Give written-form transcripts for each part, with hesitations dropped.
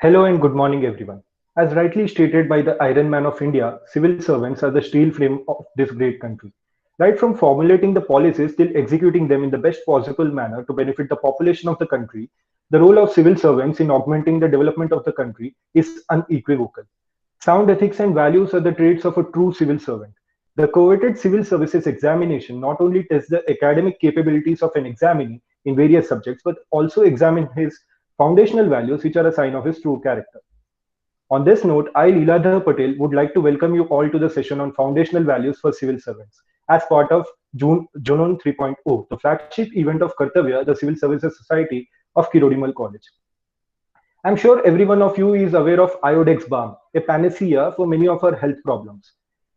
Hello and good morning, everyone. As rightly stated by the Iron Man of India, civil servants are the steel frame of this great country. Right from formulating the policies till executing them in the best possible manner to benefit the population of the country, the role of civil servants in augmenting the development of the country is unequivocal. Sound ethics and values are the traits of a true civil servant. The coveted civil services examination not only tests the academic capabilities of an examinee in various subjects, but also examine his foundational values, which are a sign of his true character. On this note, I, Leeladhar Patel, would like to welcome you all to the session on foundational values for civil servants as part of Junoon 3.0, the flagship event of Kartavya, the Civil Services Society of Kirodimal College. I'm sure every one of you is aware of Iodex balm, a panacea for many of our health problems.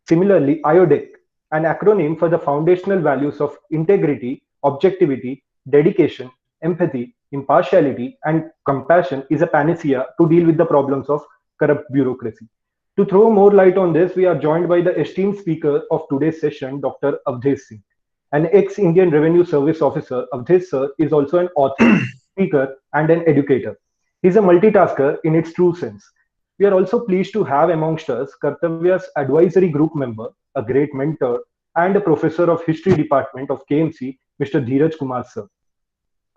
Similarly, IODEC, an acronym for the foundational values of integrity, objectivity, dedication, empathy, impartiality, and compassion, is a panacea to deal with the problems of corrupt bureaucracy. To throw more light on this, we are joined by the esteemed speaker of today's session, Dr. Awadesh Singh. An ex-Indian Revenue Service officer, Awadesh sir is also an author, speaker, and an educator. He's a multitasker in its true sense. We are also pleased to have amongst us Kartavya's advisory group member, a great mentor, and a professor of history department of KMC, Mr. Dheeraj Kumar sir.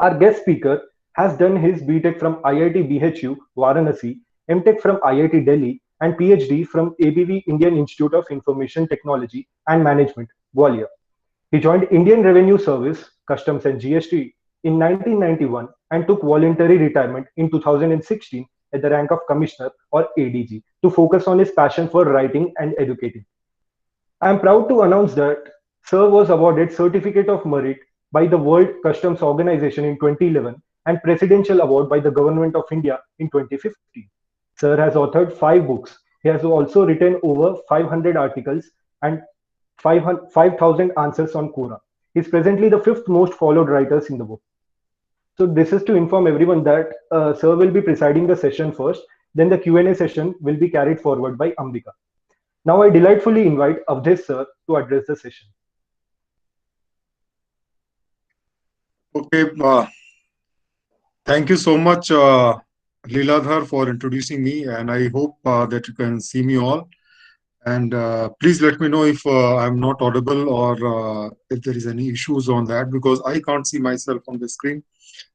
Our guest speaker has done his BTech from IIT BHU, Varanasi, MTech from IIT Delhi, and PhD from ABV Indian Institute of Information Technology and Management, Gwalior. He joined Indian Revenue Service, Customs and GST in 1991 and took voluntary retirement in 2016 at the rank of Commissioner or ADG to focus on his passion for writing and educating. I am proud to announce that Sir was awarded Certificate of Merit by the World Customs Organization in 2011 and Presidential Award by the Government of India in 2015. Sir has authored 5 books. He has also written over 500 articles and 5,000 answers on Quora. He is presently the 5th most followed writers in the world. So this is to inform everyone that Sir will be presiding the session first, then the Q&A session will be carried forward by Ambika. Now I delightfully invite Awadesh Sir to address the session. Okay, thank you so much, Leeladhar, for introducing me, and I hope that you can see me all. And please let me know if I'm not audible or if there is any issues on that, because I can't see myself on the screen,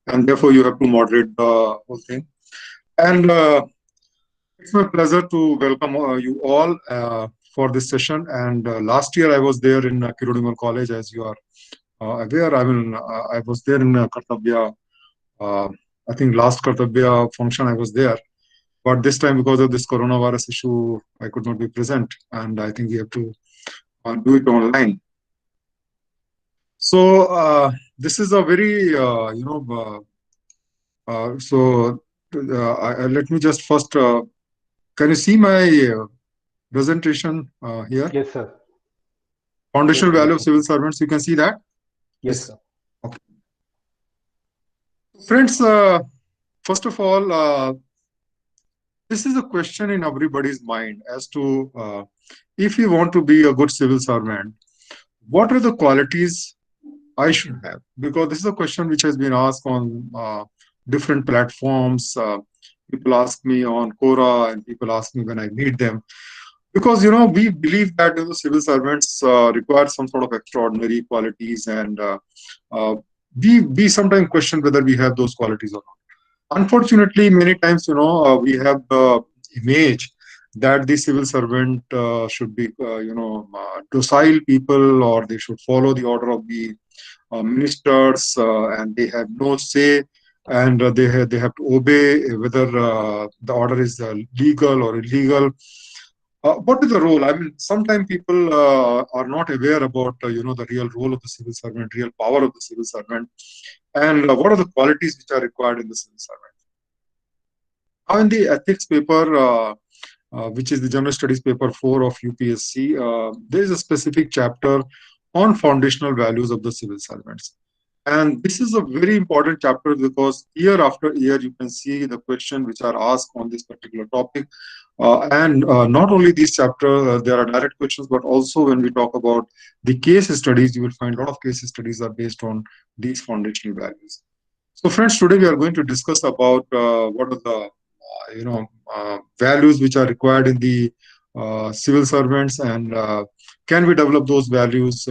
and therefore you have to moderate the whole thing. And it's my pleasure to welcome you all for this session. And last year I was there in Kirodimal College, as you are aware. I was there in Kartavya. I think last Kartavya function I was there. But this time, because of this coronavirus issue, I could not be present, and I think we have to do it online. So this is a very, let me just first, can you see my presentation here? Yes, sir. Foundational value of civil servants, you can see that? Yes, sir. Okay. Friends, first of all, this is a question in everybody's mind as to if you want to be a good civil servant, what are the qualities I should have? Because this is a question which has been asked on different platforms. People ask me on Quora, and people ask me when I meet them. Because, we believe that civil servants require some sort of extraordinary qualities, and we sometimes question whether we have those qualities or not. Unfortunately, many times, we have the image that the civil servant should be, docile people, or they should follow the order of the ministers, and they have no say, and they have to obey whether the order is legal or illegal. What is the role? I mean, sometimes people are not aware about, the real role of the civil servant, real power of the civil servant, and what are the qualities which are required in the civil servant. Now, in the ethics paper, which is the General Studies paper 4 of UPSC, there is a specific chapter on foundational values of the civil servants. And this is a very important chapter because year after year, you can see the questions which are asked on this particular topic. And not only this chapter, there are direct questions, but also when we talk about the case studies, you will find a lot of case studies are based on these foundational values. So friends, today we are going to discuss about what are the values which are required in the civil servants, and can we develop those values?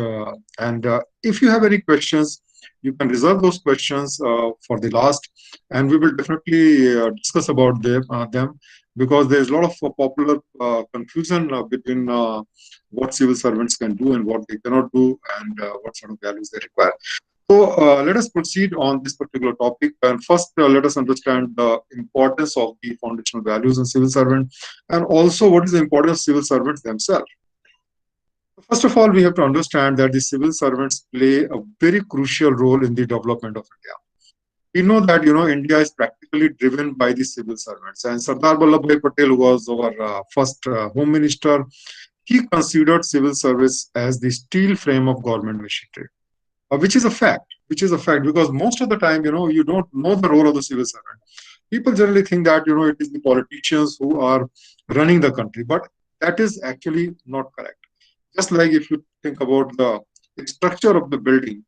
And if you have any questions, you can reserve those questions for the last, and we will definitely discuss about them, because there is a lot of popular confusion between what civil servants can do and what they cannot do, and what sort of values they require. So let us proceed on this particular topic. And first, let us understand the importance of the foundational values in civil servant, and also what is the importance of civil servants themselves. First of all, we have to understand that the civil servants play a very crucial role in the development of India. We know that India is practically driven by the civil servants, and Sardar Vallabhbhai Patel, who was our first home minister, he considered civil service as the steel frame of government machinery. Which is a fact, because most of the time, you don't know the role of the civil servant. People generally think that, it is the politicians who are running the country, but that is actually not correct. Just like if you think about the structure of the building,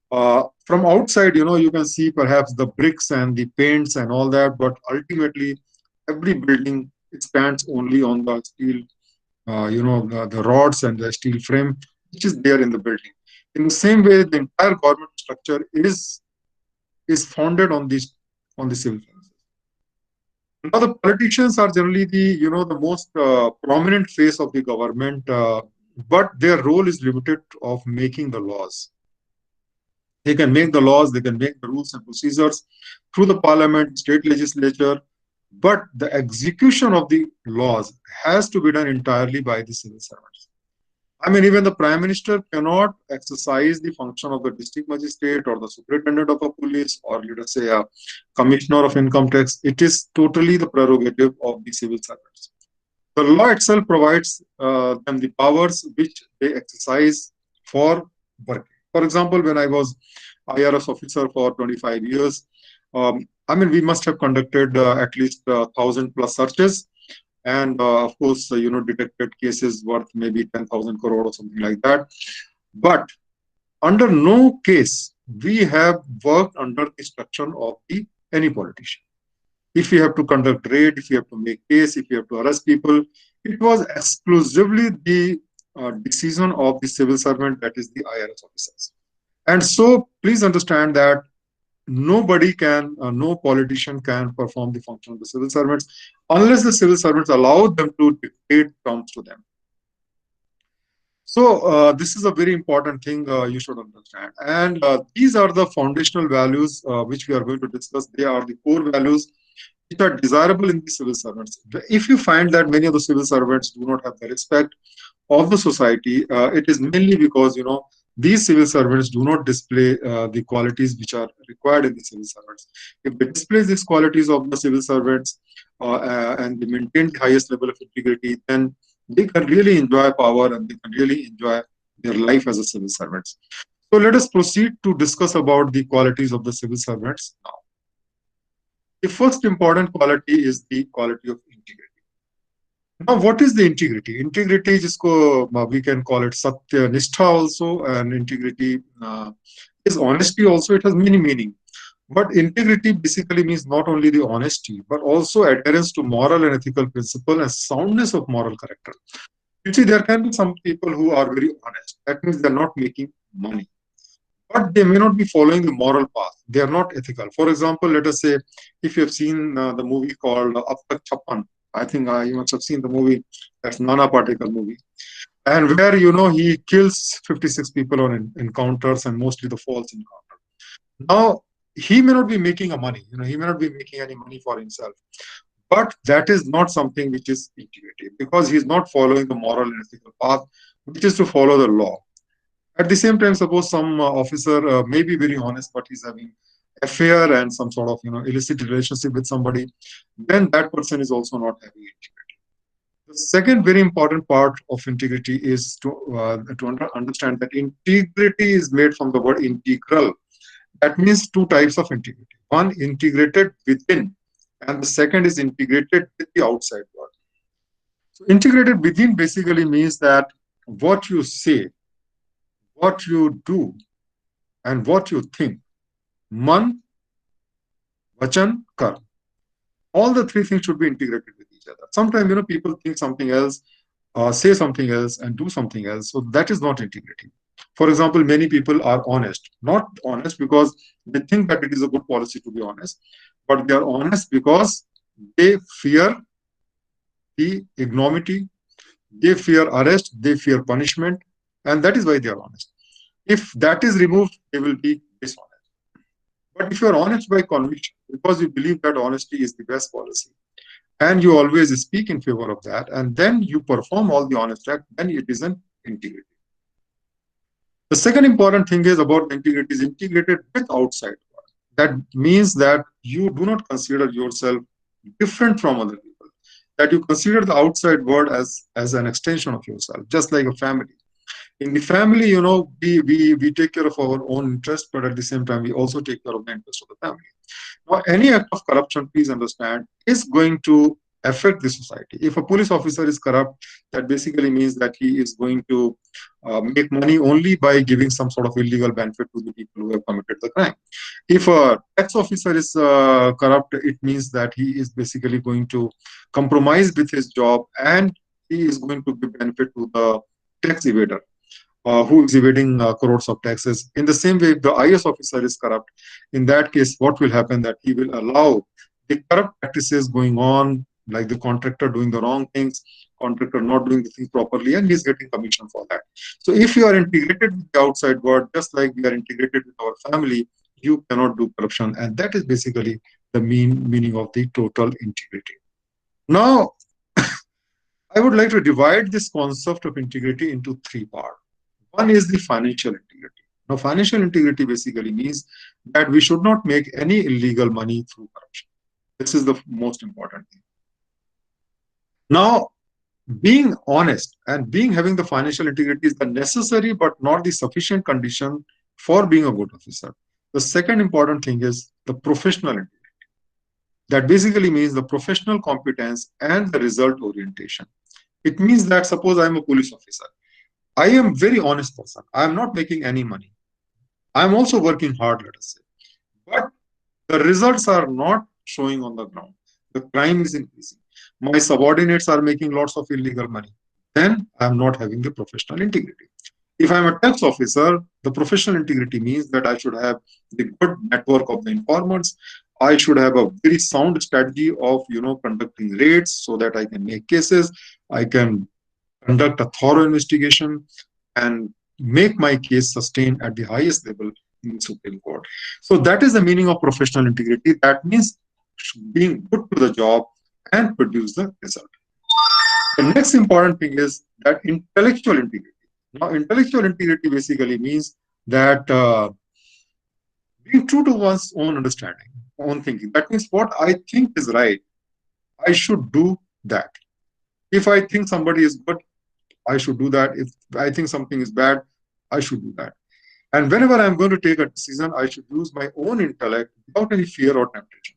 from outside, you can see perhaps the bricks and the paints and all that, but ultimately, every building stands only on the steel, the rods and the steel frame, which is there in the building. In the same way, the entire government structure is founded on the civil services. Now, the politicians are generally the most prominent face of the government, but their role is limited of making the laws. They can make the laws, they can make the rules and procedures through the parliament, state legislature, but the execution of the laws has to be done entirely by the civil servants. I mean, even the Prime Minister cannot exercise the function of the district magistrate or the superintendent of a police, or let us say a commissioner of income tax. It is totally the prerogative of the civil servants. The law itself provides them the powers which they exercise for working. For example, when I was IRS officer for 25 years, we must have conducted at least 1,000 plus searches. And of course, detected cases worth maybe 10,000 crore or something like that. But under no case we have worked under the instruction of any politician. If we have to conduct raid, if we have to make case, if we have to arrest people, it was exclusively the decision of the civil servant, that is the IRS officers. And so please understand that nobody can, no politician can perform the function of the civil servants unless the civil servants allow them to dictate terms to them. So this is a very important thing you should understand. And these are the foundational values which we are going to discuss. They are the core values which are desirable in the civil servants. If you find that many of the civil servants do not have the respect of the society, it is mainly because, these civil servants do not display the qualities which are required in the civil servants. If they display these qualities of the civil servants and they maintain the highest level of integrity, then they can really enjoy power and they can really enjoy their life as a civil servants. So let us proceed to discuss about the qualities of the civil servants now. The first important quality is the quality of integrity. Now, what is the integrity? Integrity, we can call it Satya Nishtha also, and integrity is honesty also. It has many meaning. But integrity basically means not only the honesty, but also adherence to moral and ethical principle and soundness of moral character. You see, there can be some people who are very honest. That means they're not making money. But they may not be following the moral path. They are not ethical. For example, let us say, if you have seen the movie called Ab Tak Chappan, I think you must have seen the movie, that's Nana Patekar movie. And where, he kills 56 people on encounters, and mostly the false encounter. Now, he may not be making a money, he may not be making any money for himself. But that is not something which is integrity, because he is not following the moral and ethical path, which is to follow the law. At the same time, suppose some officer may be very honest, but he's having affair and some sort of illicit relationship with somebody, then that person is also not having integrity. The second very important part of integrity is to understand that integrity is made from the word integral. That means two types of integrity. One, integrated within, and the second is integrated with the outside world. So integrated within basically means that what you say, what you do, and what you think, man, vachan, karma. All the three things should be integrated with each other. Sometimes, people think something else, say something else, and do something else. So that is not integrity. For example, many people are honest, not honest because they think that it is a good policy to be honest, but they are honest because they fear the ignominy, they fear arrest, they fear punishment, and that is why they are honest. If that is removed, they will be dishonest. But if you are honest by conviction, because you believe that honesty is the best policy, and you always speak in favor of that, and then you perform all the honest act, then it is an integrity. The second important thing is about integrity is integrated with outside world. That means that you do not consider yourself different from other people, that you consider the outside world as an extension of yourself, just like a family. In the family, we take care of our own interest, but at the same time, we also take care of the interest of the family. Now, any act of corruption, please understand, is going to affect the society. If a police officer is corrupt, that basically means that he is going to make money only by giving some sort of illegal benefit to the people who have committed the crime. If a tax officer is corrupt, it means that he is basically going to compromise with his job and he is going to give benefit to the tax evader. Who is evading crores of taxes. In the same way, if the IRS officer is corrupt, in that case, what will happen that he will allow the corrupt practices going on, like the contractor doing the wrong things, contractor not doing the things properly, and he's getting commission for that. So if you are integrated with the outside world, just like we are integrated with our family, you cannot do corruption. And that is basically the meaning of the total integrity. Now, I would like to divide this concept of integrity into three parts. One is the financial integrity. Now, financial integrity basically means that we should not make any illegal money through corruption. This is the most important thing. Now, being honest and having the financial integrity is the necessary but not the sufficient condition for being a good officer. The second important thing is the professional integrity. That basically means the professional competence and the result orientation. It means that suppose I am a police officer. I am very honest person. I am not making any money. I am also working hard, let us say. But the results are not showing on the ground. The crime is increasing. My subordinates are making lots of illegal money. Then I am not having the professional integrity. If I am a tax officer, the professional integrity means that I should have the good network of the informants. I should have a very sound strategy of conducting raids so that I can make cases. I can conduct a thorough investigation and make my case sustained at the highest level in the Supreme Court. So that is the meaning of professional integrity. That means being good to the job and produce the result. The next important thing is that intellectual integrity. Now, intellectual integrity basically means that being true to one's own understanding, own thinking. That means what I think is right, I should do that. If I think somebody is good, I should do that. If I think something is bad, I should do that. And whenever I'm going to take a decision, I should use my own intellect without any fear or temptation.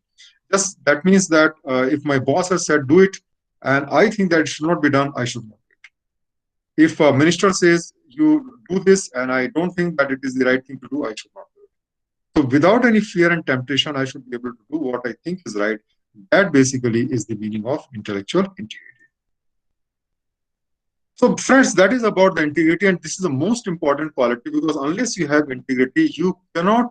Just that means that if my boss has said do it, and I think that it should not be done, I should not do it. If a minister says you do this, and I don't think that it is the right thing to do, I should not do it. So without any fear and temptation, I should be able to do what I think is right. That basically is the meaning of intellectual integrity. So friends, that is about the integrity, and this is the most important quality, because unless you have integrity, you cannot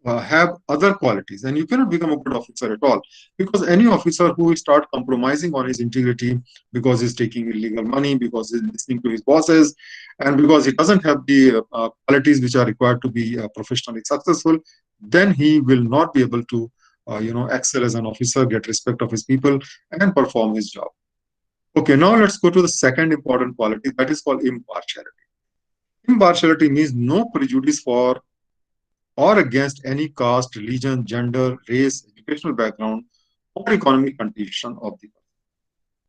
have other qualities, and you cannot become a good officer at all. Because any officer who will start compromising on his integrity because he's taking illegal money, because he's listening to his bosses, and because he doesn't have the qualities which are required to be professionally successful, then he will not be able to excel as an officer, get respect of his people, and perform his job. Okay, now let's go to the second important quality, that is called impartiality. Impartiality means no prejudice for or against any caste, religion, gender, race, educational background, or economic condition of the person.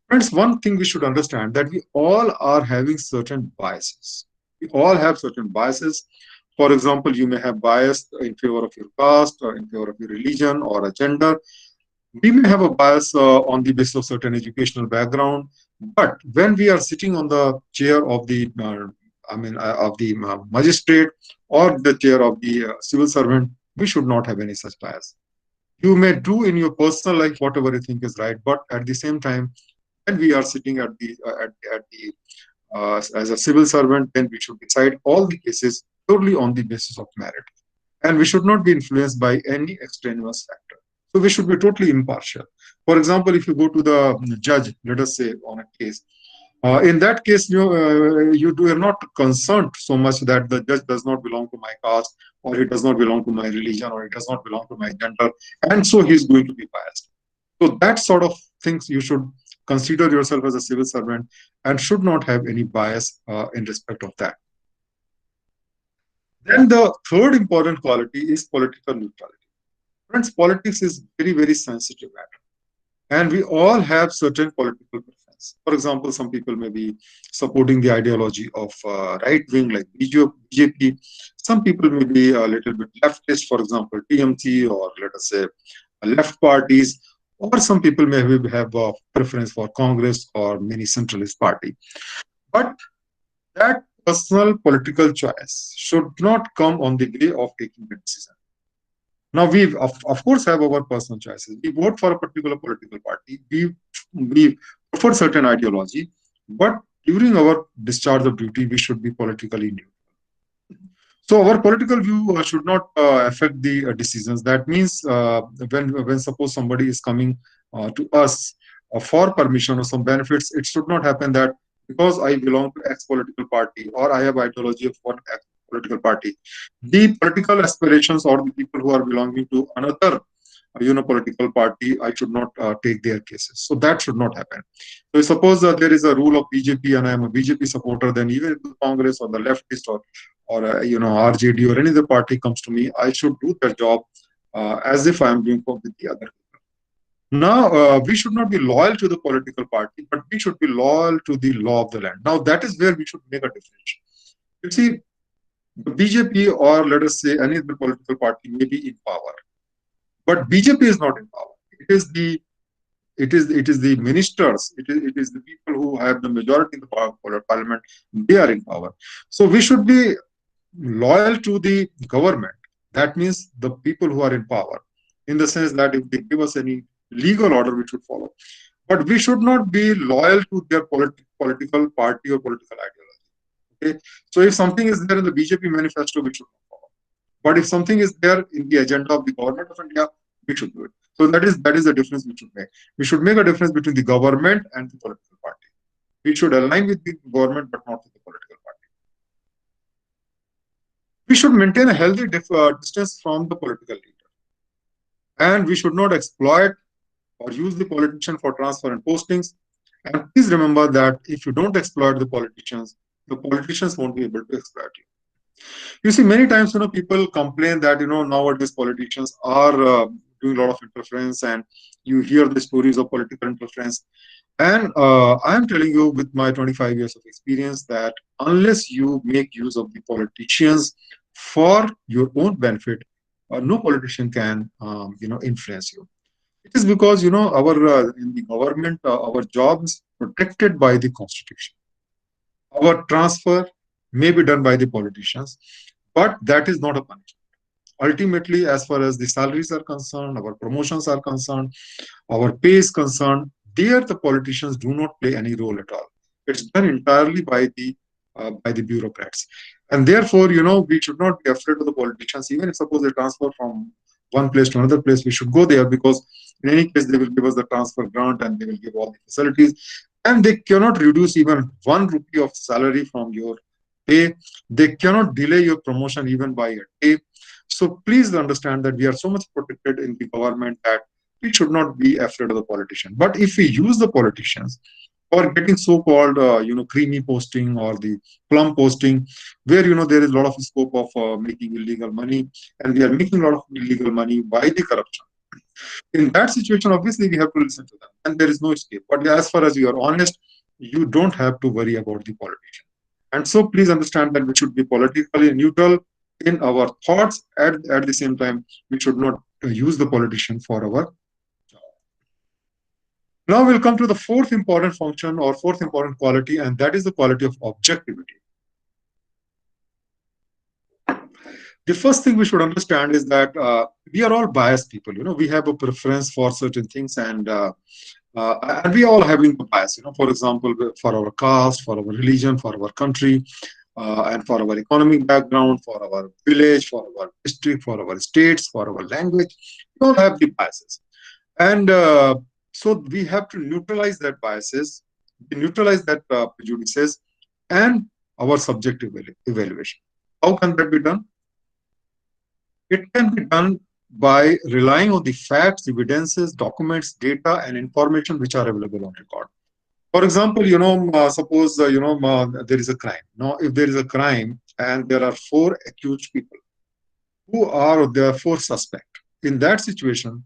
Friends, one thing we should understand that we all are having certain biases. We all have certain biases. For example, you may have bias in favor of your caste or in favor of your religion or a gender. We may have a bias on the basis of certain educational background, but when we are sitting on the chair of the magistrate or the chair of the civil servant, we should not have any such bias. You may do in your personal life whatever you think is right, but at the same time, when we are sitting as a civil servant, then we should decide all the cases purely on the basis of merit, and we should not be influenced by any extraneous factor. So we should be totally impartial. For example, if you go to the judge, let us say on a case, in that case, are not concerned so much that the judge does not belong to my caste, or he does not belong to my religion, or he does not belong to my gender, and so he's going to be biased. So that sort of things you should consider yourself as a civil servant and should not have any bias in respect of that. Then the third important quality is political neutrality. Friends, politics is very, very sensitive matter, and we all have certain political preference. For example, some people may be supporting the ideology of right wing like BJP. Some people may be a little bit leftist, for example, TMT, or let us say left parties, or some people may have a preference for Congress or many centralist party. But that personal political choice should not come on the way of taking a decision. Now, we of course have our personal choices. We vote for a particular political party. We prefer certain ideology, but during our discharge of duty, we should be politically neutral. So our political view should not affect the decisions. That means when suppose somebody is coming to us for permission or some benefits, it should not happen that because I belong to X political party or I have ideology of one X political party, the political aspirations or the people who are belonging to another political party, I should not take their cases. So that should not happen. So suppose there is a rule of BJP and I am a BJP supporter, then even if the Congress or the leftist or RJD or any other party comes to me, I should do their job as if I am doing for with the other people. Now, we should not be loyal to the political party, but we should be loyal to the law of the land. Now, that is where we should make a difference. You see, the BJP or let us say any other political party may be in power, but BJP is not in power. It is the ministers, it is the people who have the majority in the parliament, they are in power. So we should be loyal to the government. That means the people who are in power, in the sense that if they give us any legal order, we should follow. But we should not be loyal to their political party or political ideology. Okay? So if something is there in the BJP manifesto, we should not follow. But if something is there in the agenda of the government of India, we should do it. So that is the difference we should make. We should make a difference between the government and the political party. We should align with the government, but not with the political party. We should maintain a healthy distance from the political leader. And we should not exploit or use the politician for transfer and postings. And please remember that if you don't exploit the politicians won't be able to exploit you. You see, many times, people complain that, nowadays politicians are doing a lot of interference, and you hear the stories of political interference. And I am telling you with my 25 years of experience that unless you make use of the politicians for your own benefit, no politician can, influence you. It is because, our in the government, our job is protected by the constitution. Our transfer may be done by the politicians, but that is not a punishment. Ultimately, as far as the salaries are concerned, our promotions are concerned, our pay is concerned, there the politicians do not play any role at all. It's done entirely by the bureaucrats. And therefore, we should not be afraid of the politicians. Even if suppose they transfer from one place to another place, we should go there, because in any case, they will give us the transfer grant and they will give all the facilities. And they cannot reduce even 1 rupee of salary from your pay. They cannot delay your promotion even by a day. So please understand that we are so much protected in the government that we should not be afraid of the politician. But if we use the politicians for getting so-called, creamy posting or the plum posting, where, there is a lot of scope of making illegal money, and we are making a lot of illegal money by the corruption. In that situation, obviously, we have to listen to them, and there is no escape. But as far as you are honest, you don't have to worry about the politician. And so please understand that we should be politically neutral in our thoughts. At the same time, we should not use the politician for our job. Now we'll come to the fourth important function or fourth important quality, and that is the quality of objectivity. The first thing we should understand is that we are all biased people. We have a preference for certain things, and we all having a bias. For example, for our caste, for our religion, for our country, and for our economic background, for our village, for our district, for our states, for our language. We all have the biases, and so we have to neutralize that biases, neutralize that prejudices, and our subjective evaluation. How can that be done? It can be done by relying on the facts, evidences, documents, data, and information which are available on record. For example, suppose there is a crime. Now, if there is a crime and there are four accused people there are four suspects. In that situation,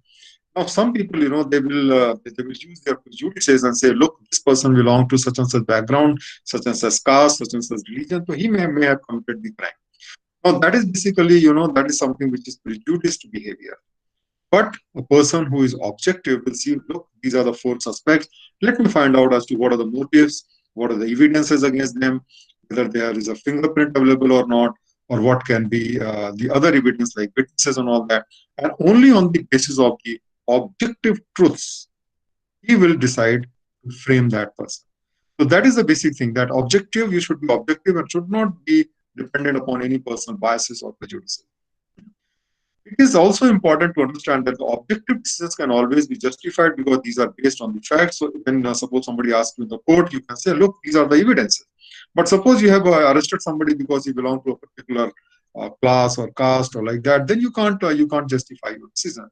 now some people, they will use their prejudices and say, look, this person belongs to such and such background, such and such caste, such and such religion, so he may have committed the crime. Now, that is basically, that is something which is prejudiced behavior. But a person who is objective will see, look, these are the four suspects. Let me find out as to what are the motives, what are the evidences against them, whether there is a fingerprint available or not, or what can be the other evidence like witnesses and all that. And only on the basis of the objective truths, he will decide to frame that person. So that is the basic thing, that objective, you should be objective and should not be dependent upon any personal biases or prejudices. It is also important to understand that the objective decisions can always be justified because these are based on the facts. So when suppose somebody asks you in the court, you can say, look, these are the evidences. But suppose you have arrested somebody because he belongs to a particular class or caste or like that, then you can't justify your decision.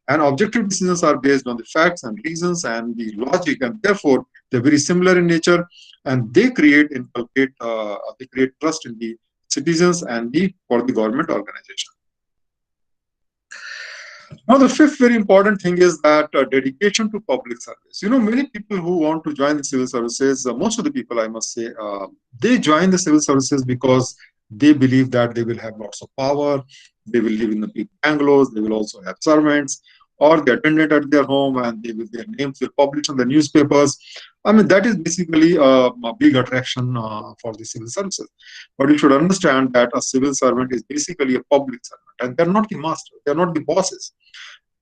And objective decisions are based on the facts and reasons and the logic, and therefore they're very similar in nature, and they create trust in the citizens and for the government organization. Now, the fifth very important thing is that dedication to public service. Many people who want to join the civil services, most of the people, I must say, they join the civil services because they believe that they will have lots of power, they will live in the big bungalows, they will also have servants, or the attendant at their home, and their names will publish on the newspapers. I mean, that is basically a big attraction for the civil services. But you should understand that a civil servant is basically a public servant, and they're not the master, they're not the bosses.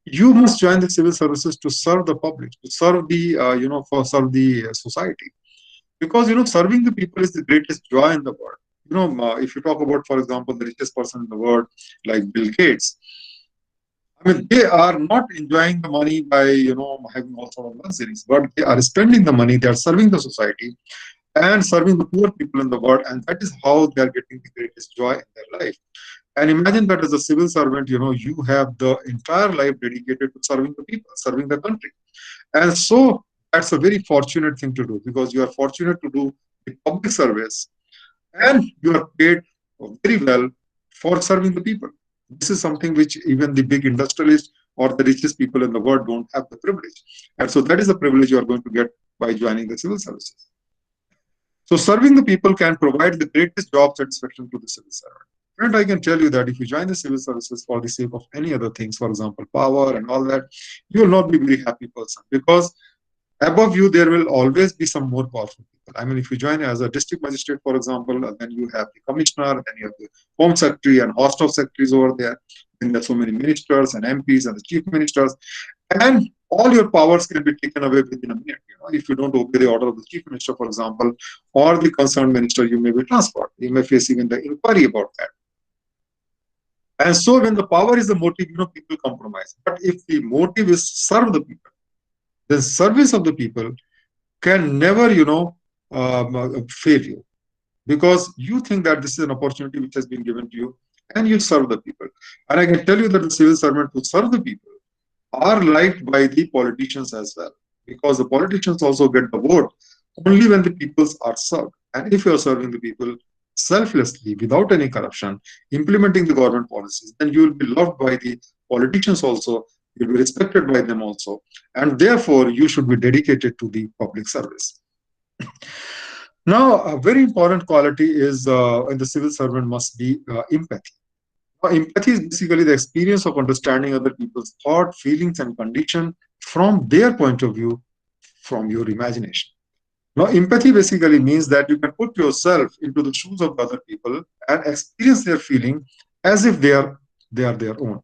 You must join the civil services to serve the public, to serve serve the society. Because, serving the people is the greatest joy in the world. If you talk about, for example, the richest person in the world, like Bill Gates, I mean, they are not enjoying the money by, having all sort of luxuries, but they are spending the money, they are serving the society and serving the poor people in the world. And that is how they are getting the greatest joy in their life. And imagine that as a civil servant, you have the entire life dedicated to serving the people, serving the country. And so that's a very fortunate thing to do, because you are fortunate to do the public service and you are paid very well for serving the people. This is something which even the big industrialists or the richest people in the world don't have the privilege. And so that is a privilege you are going to get by joining the civil services. So serving the people can provide the greatest job satisfaction to the civil servant. And I can tell you that if you join the civil services for the sake of any other things, for example, power and all that, you will not be a very happy person, because above you, there will always be some more powerful people. I mean, if you join as a district magistrate, for example, then you have the commissioner, then you have the home secretary and host of secretaries over there. Then there are so many ministers and MPs and the chief ministers. And all your powers can be taken away within a minute. If you don't obey the order of the chief minister, for example, or the concerned minister, you may be transferred. You may face even the inquiry about that. And so when the power is the motive, people compromise. But if the motive is serve the people, the service of the people can never, fail you, because you think that this is an opportunity which has been given to you and you serve the people. And I can tell you that the civil servants who serve the people are liked by the politicians as well, because the politicians also get the vote only when the people are served. And if you are serving the people selflessly, without any corruption, implementing the government policies, then you will be loved by the politicians also, you'll be respected by them also, and therefore you should be dedicated to the public service. Now, a very important quality is in the civil servant must be empathy. Now, empathy is basically the experience of understanding other people's thought, feelings, and condition from their point of view, from your imagination. Now, empathy basically means that you can put yourself into the shoes of other people and experience their feeling as if they are their own.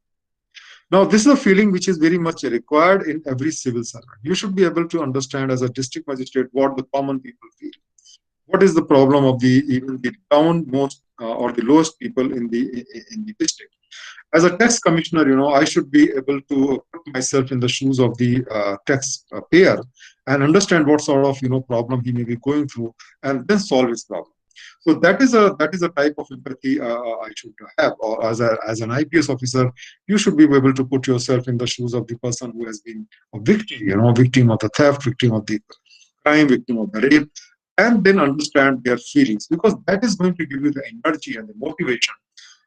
Now, this is a feeling which is very much required in every civil servant. You should be able to understand as a district magistrate what the common people feel. What is the problem of the even the downmost or the lowest people in the district? As a tax commissioner, I should be able to put myself in the shoes of the tax payer and understand what sort of problem he may be going through, and then solve his problem. So that is a type of empathy I should have, or as an IPS officer, you should be able to put yourself in the shoes of the person who has been a victim, victim of the theft, victim of the crime, victim of the rape, and then understand their feelings, because that is going to give you the energy and the motivation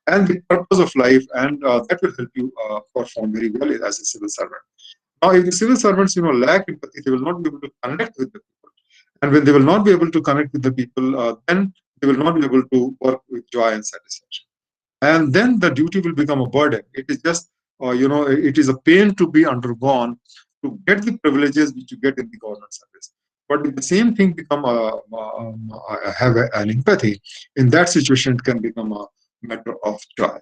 and the purpose of life, and that will help you perform very well as a civil servant. Now, if the civil servants, lack empathy, they will not be able to connect with the people, and when they will not be able to connect with the people, then they will not be able to work with joy and satisfaction, and then the duty will become a burden. It is just, it is a pain to be undergone to get the privileges which you get in the government service. But if the same thing become have an empathy, in that situation it can become a matter of joy.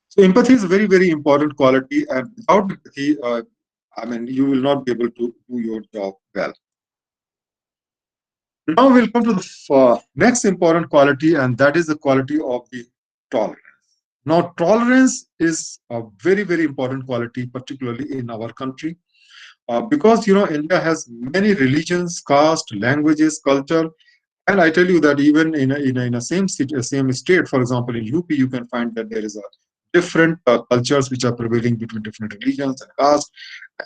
So empathy is a very, very important quality, and without empathy, you will not be able to do your job well. Now we'll come to the next important quality, and that is the quality of the tolerance. Now, tolerance is a very, very important quality, particularly in our country, because India has many religions, caste, languages, culture, and I tell you that even in a same city, same state, for example, in UP, you can find that there is a different cultures which are prevailing between different religions and castes.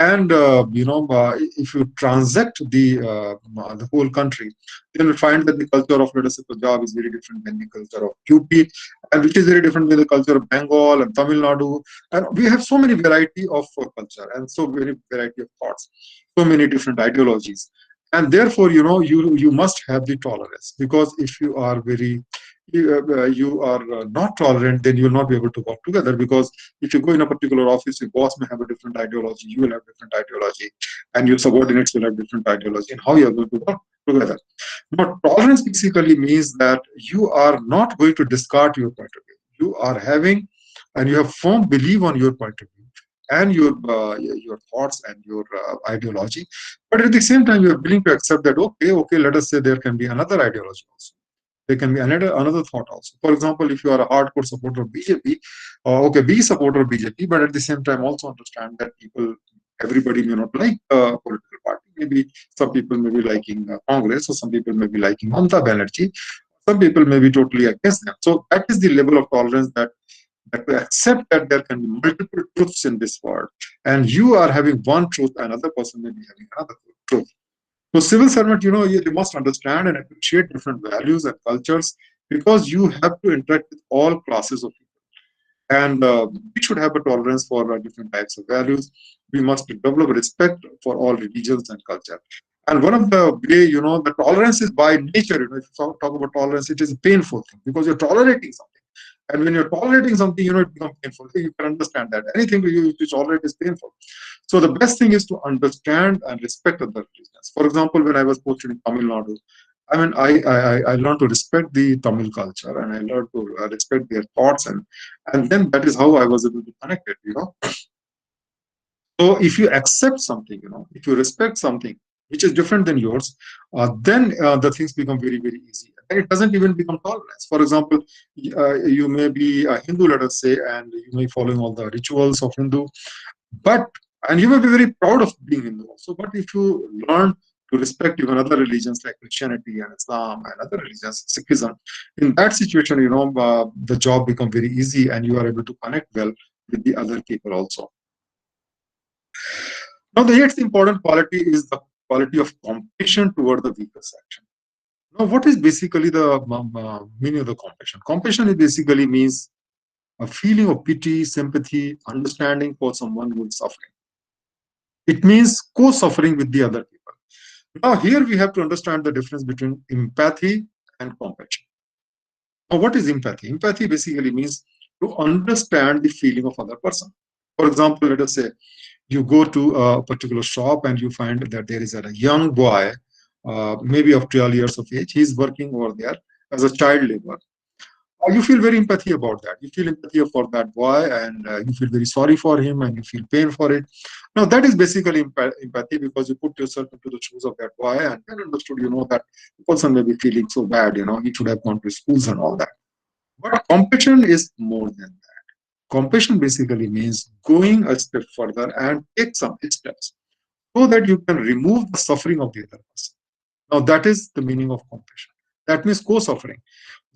And if you transact the whole country, then you'll find that the culture of, let us say, Punjab is very different than the culture of UP, and which is very different than the culture of Bengal and Tamil Nadu. And we have so many variety of culture and so many variety of thoughts, so many different ideologies. And therefore, you must have the tolerance, because if you are you are not tolerant, then you will not be able to work together. Because if you go in a particular office, your boss may have a different ideology, you will have different ideology, and your subordinates will have different ideology, and how you are going to work together. Now, tolerance basically means that you are not going to discard your point of view. You are having, and you have firm belief on your point of view and your thoughts and your ideology, but at the same time you are willing to accept that, okay, let us say there can be another ideology also, there can be another thought also. For example, if you are a hardcore supporter of BJP, okay, be a supporter of BJP, but at the same time also understand that everybody may not like a political party. Maybe some people may be liking Congress, or some people may be liking Mamata Banerjee, some people may be totally against them. So that is the level of tolerance that we accept that there can be multiple truths in this world, and you are having one truth, another person may be having another truth. So civil servant, they must understand and appreciate different values and cultures, because you have to interact with all classes of people. And we should have a tolerance for different types of values. We must develop respect for all religions and culture. And one of the way, the tolerance is by nature. If you talk about tolerance, it is a painful thing, because you're tolerating something. And when you're tolerating something, it becomes painful. You can understand that. Anything you tolerate is painful. So the best thing is to understand and respect other religions. For example, when I was posted in Tamil Nadu, I learned to respect the Tamil culture, and I learned to respect their thoughts, and then that is how I was able to connect it. So if you accept something, if you respect something which is different than yours, then the things become very, very easy. And it doesn't even become tolerance. For example, you may be a Hindu, let us say, and you may be following all the rituals of Hindu, and you may be very proud of being Hindu also. But if you learn to respect even other religions like Christianity and Islam and other religions, Sikhism, in that situation, the job becomes very easy, and you are able to connect well with the other people also. Now, the next important quality is the quality of compassion toward the weaker section. Now, what is basically the meaning of the compassion? Compassion basically means a feeling of pity, sympathy, understanding for someone who is suffering. It means co-suffering with the other people. Now, here we have to understand the difference between empathy and compassion. Now, what is empathy? Empathy basically means to understand the feeling of other person. For example, let us say you go to a particular shop and you find that there is a young boy, maybe of 12 years of age. He's working over there as a child laborer. you feel very empathy about that. You feel empathy for that boy, and you feel very sorry for him, and you feel pain for it. Now, that is basically empathy, because you put yourself into the shoes of that boy and then understood, that the person may be feeling so bad, he should have gone to schools and all that. But compassion is more than that. Compassion basically means going a step further and take some steps so that you can remove the suffering of the other person. Now, that is the meaning of compassion. That means co-suffering.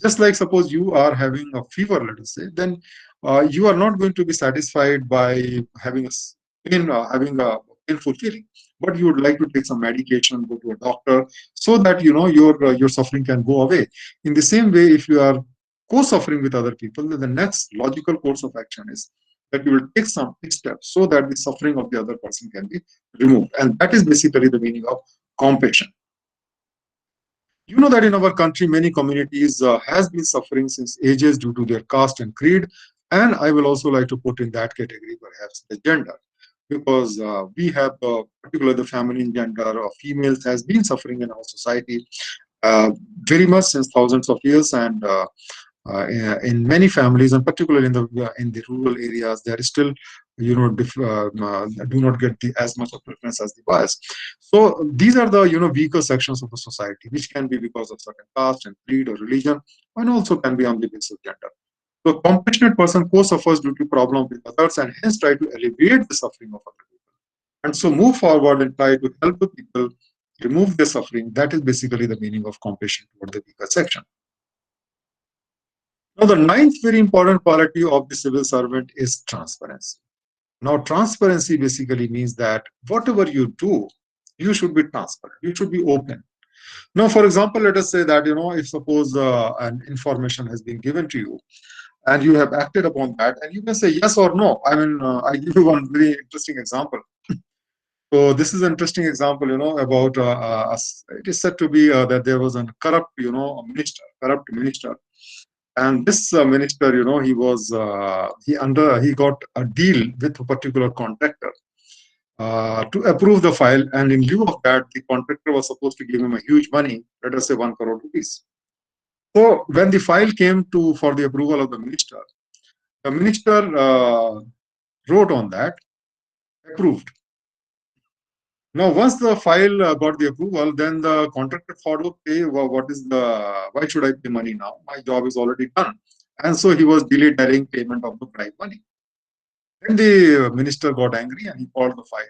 Just like suppose you are having a fever, let us say, then you are not going to be satisfied by having having a painful feeling, but you would like to take some medication, go to a doctor, so that your suffering can go away. In the same way, if you are co-suffering with other people, then the next logical course of action is that you will take some steps so that the suffering of the other person can be removed, and that is basically the meaning of compassion. You know that in our country, many communities has been suffering since ages due to their caste and creed. And I will also like to put in that category perhaps the gender, because we have particularly the feminine gender of females has been suffering in our society uh, very much since thousands of years. And in many families, and particularly in the rural areas, there is still, do not get as much of preference as the boys. So these are the weaker sections of the society, which can be because of certain caste and creed or religion, and also can be on the basis of gender. So a compassionate person co-suffers due to problem with others and hence try to alleviate the suffering of other people, and so move forward and try to help the people remove their suffering. That is basically the meaning of compassion toward the weaker section. Now, the ninth very important quality of the civil servant is transparency. Now, transparency basically means that whatever you do, you should be transparent. You should be open. Now, for example, let us say that, if suppose an information has been given to you and you have acted upon that, and you can say yes or no. I mean, I give you one very interesting example. So this is an interesting example, about, it is said to be that there was a corrupt, corrupt minister. And this minister, he got a deal with a particular contractor to approve the file, and in lieu of that, the contractor was supposed to give him a huge money, let us say 1 crore rupees. So when the file came to for the approval of the minister wrote on that, approved. Now, once the file got the approval, then the contractor thought, okay, well, why should I pay money now? My job is already done. And so he was delaying payment of the bribe money. Then the minister got angry and he called the file.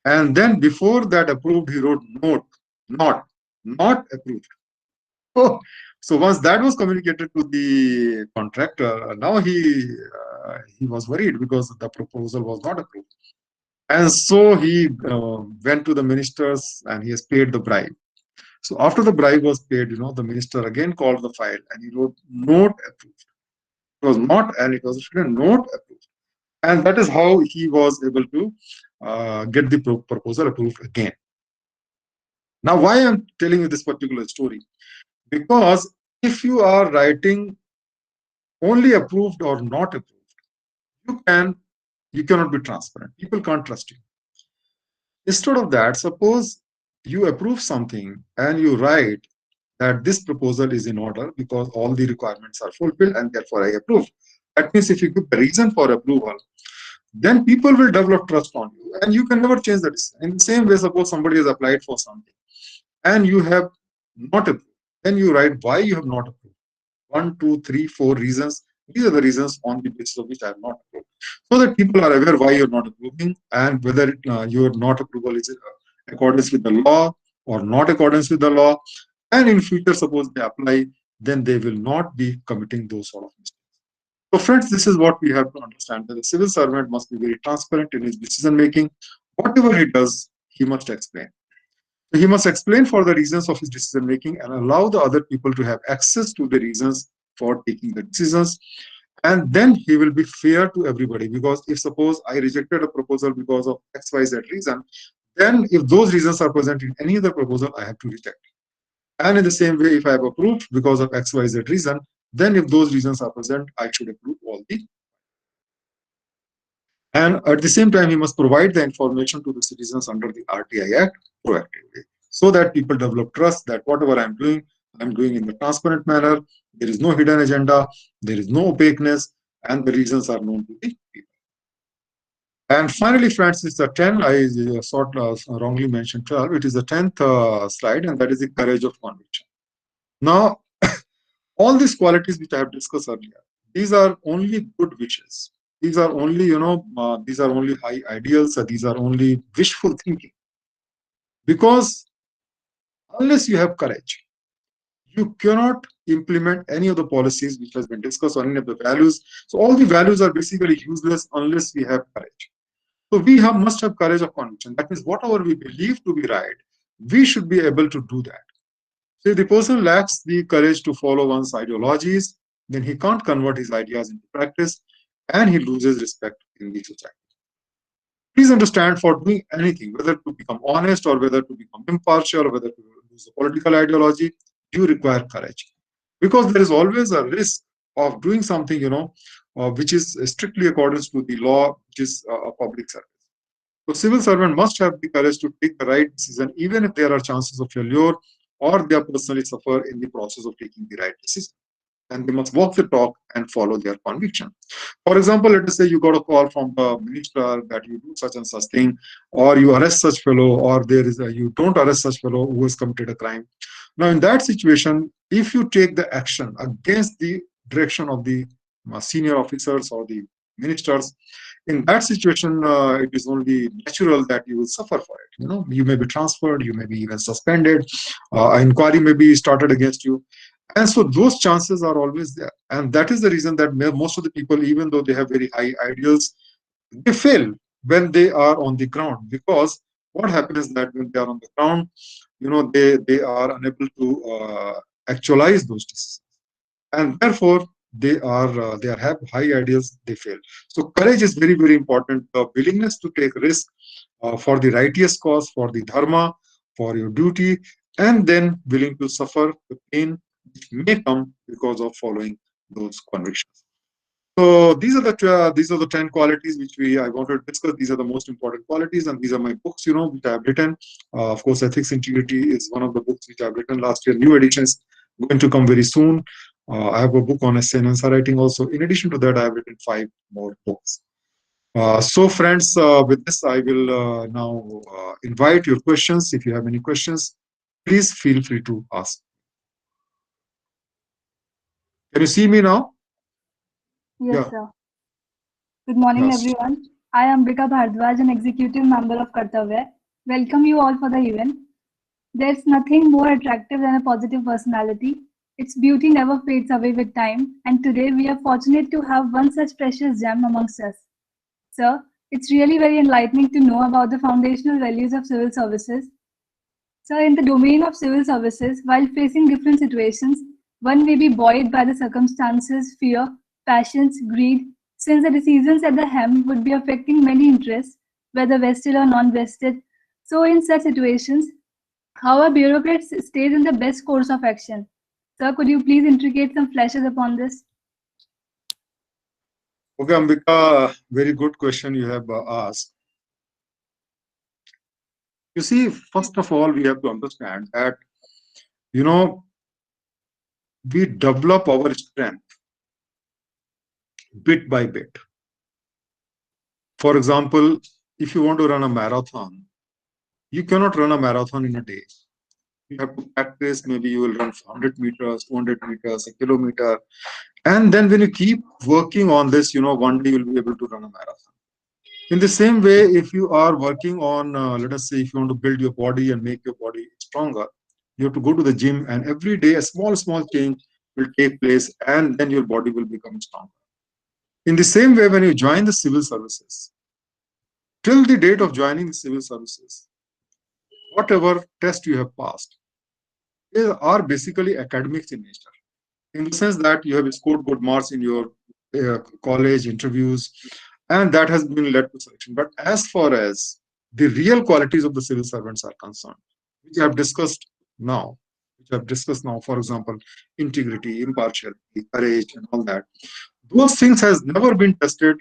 And then before that approved, he wrote not approved. Oh, so once that was communicated to the contractor, now he was worried because the proposal was not approved. And so he went to the ministers and he has paid the bribe. So after the bribe was paid, the minister again called the file and he wrote not approved. It was not, and it was written not approved. And that is how he was able to get the proposal approved again. Now, why I'm telling you this particular story? Because if you are writing only approved or not approved, you cannot be transparent. People can't trust you. Instead of that, suppose you approve something and you write that this proposal is in order because all the requirements are fulfilled and therefore I approve. That means if you give the reason for approval, then people will develop trust on you and you can never change the decision. In the same way, suppose somebody has applied for something and you have not approved, then you write why you have not approved. 1, 2, 3, 4 reasons. These are the reasons on the basis of which I have not approved. So that people are aware why you're not approving and whether your not approval is in accordance with the law or not accordance with the law. And in future, suppose they apply, then they will not be committing those sort of mistakes. So friends, this is what we have to understand, that the civil servant must be very transparent in his decision making. Whatever he does, he must explain. He must explain for the reasons of his decision making and allow the other people to have access to the reasons for taking the decisions. And then he will be fair to everybody, because if suppose I rejected a proposal because of XYZ reason, then if those reasons are present in any other proposal, I have to reject. And in the same way, if I have approved because of XYZ reason, then if those reasons are present, I should approve all the. And at the same time, he must provide the information to the citizens under the RTI Act proactively, so that people develop trust that whatever I'm doing, I'm doing in the transparent manner. There is no hidden agenda. There is no opaqueness, and the reasons are known to the people. And finally, friends, it's the 10. I wrongly mentioned 12. It is the 10th slide, and that is the courage of conviction. Now, all these qualities which I have discussed earlier, these are only good wishes. These are only, these are only high ideals. These are only wishful thinking. Because unless you have courage, you cannot implement any of the policies which has been discussed or any of the values. So all the values are basically useless unless we have courage. So we must have courage of conviction. That means whatever we believe to be right, we should be able to do that. So if the person lacks the courage to follow one's ideologies, then he can't convert his ideas into practice and he loses respect in the society. Please understand, for doing anything, whether to become honest or whether to become impartial or whether to use a political ideology, you require courage. Because there is always a risk of doing something, which is strictly according to the law, which is a public service. So civil servant must have the courage to take the right decision, even if there are chances of failure or they personally suffer in the process of taking the right decision. And they must walk the talk and follow their conviction. For example, let us say you got a call from the minister that you do such and such thing, or you arrest such fellow, or you don't arrest such fellow who has committed a crime. Now, in that situation, if you take the action against the direction of the senior officers or the ministers, in that situation, it is only natural that you will suffer for it. You may be transferred, you may be even suspended, an inquiry may be started against you. And so those chances are always there. And that is the reason that most of the people, even though they have very high ideals, they fail when they are on the ground. Because what happens is that when they are on the ground, they are unable to actualize those decisions. And therefore, they have high ideals, they fail. So courage is very, very important. The willingness to take risk for the righteous cause, for the dharma, for your duty, and then willing to suffer the pain which may come because of following those convictions. So these are the 10 qualities which I want to discuss. These are the most important qualities, and these are my books, which I have written. Of course, Ethics Integrity is one of the books which I have written last year. New editions going to come very soon. I have a book on essay and answer writing also. In addition to that, I have written 5 more books. So friends, with this, I will now invite your questions. If you have any questions, please feel free to ask. Can you see me now? Yes, Yeah. sir. Good morning, Yes. everyone. I am Ambika Bhardwaj, an executive member of Kartavya. Welcome you all for the event. There's nothing more attractive than a positive personality. Its beauty never fades away with time, and today we are fortunate to have one such precious gem amongst us. Sir, it's really very enlightening to know about the foundational values of civil services. So, in the domain of civil services, while facing different situations, one may be buoyed by the circumstances, fear, passions, greed, since the decisions at the helm would be affecting many interests, whether vested or non vested. So, in such situations, how a bureaucrat stays in the best course of action. Sir, could you please intricate some flashes upon this? Okay, Ambika, very good question you have asked. You see, first of all, we have to understand that, we develop our strength bit by bit. For example, if you want to run a marathon, you cannot run a marathon in a day. You have to practice. Maybe you will run 100 meters, 200 meters, a kilometer. And then when you keep working on this, one day you'll be able to run a marathon. In the same way, if you are working on, let us say, if you want to build your body and make your body stronger, you have to go to the gym, and every day a small change will take place, and then your body will become stronger. In the same way, when you join the civil services, till the date of joining the civil services, whatever test you have passed, they are basically academics in nature, in the sense that you have scored good marks in your college interviews, and that has been led to selection. But as far as the real qualities of the civil servants are concerned, which I have discussed now, for example, integrity, impartiality, courage, and all that, those things has never been tested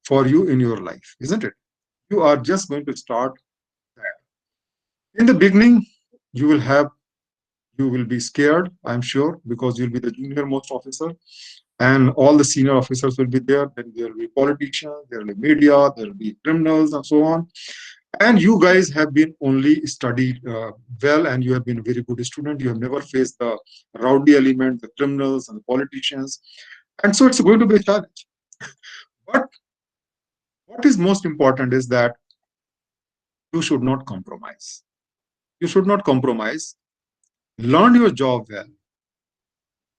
for you in your life, isn't it? You are just going to start that. In the beginning, you will have You will be scared, I'm sure, because you'll be the junior most officer, and all the senior officers will be there. Then there will be politicians, there will be media, there will be criminals, and so on. And you guys have been only studied well, and you have been a very good student. You have never faced the rowdy element, the criminals and the politicians. And so it's going to be a challenge. But what is most important is that you should not compromise. You should not compromise. Learn your job well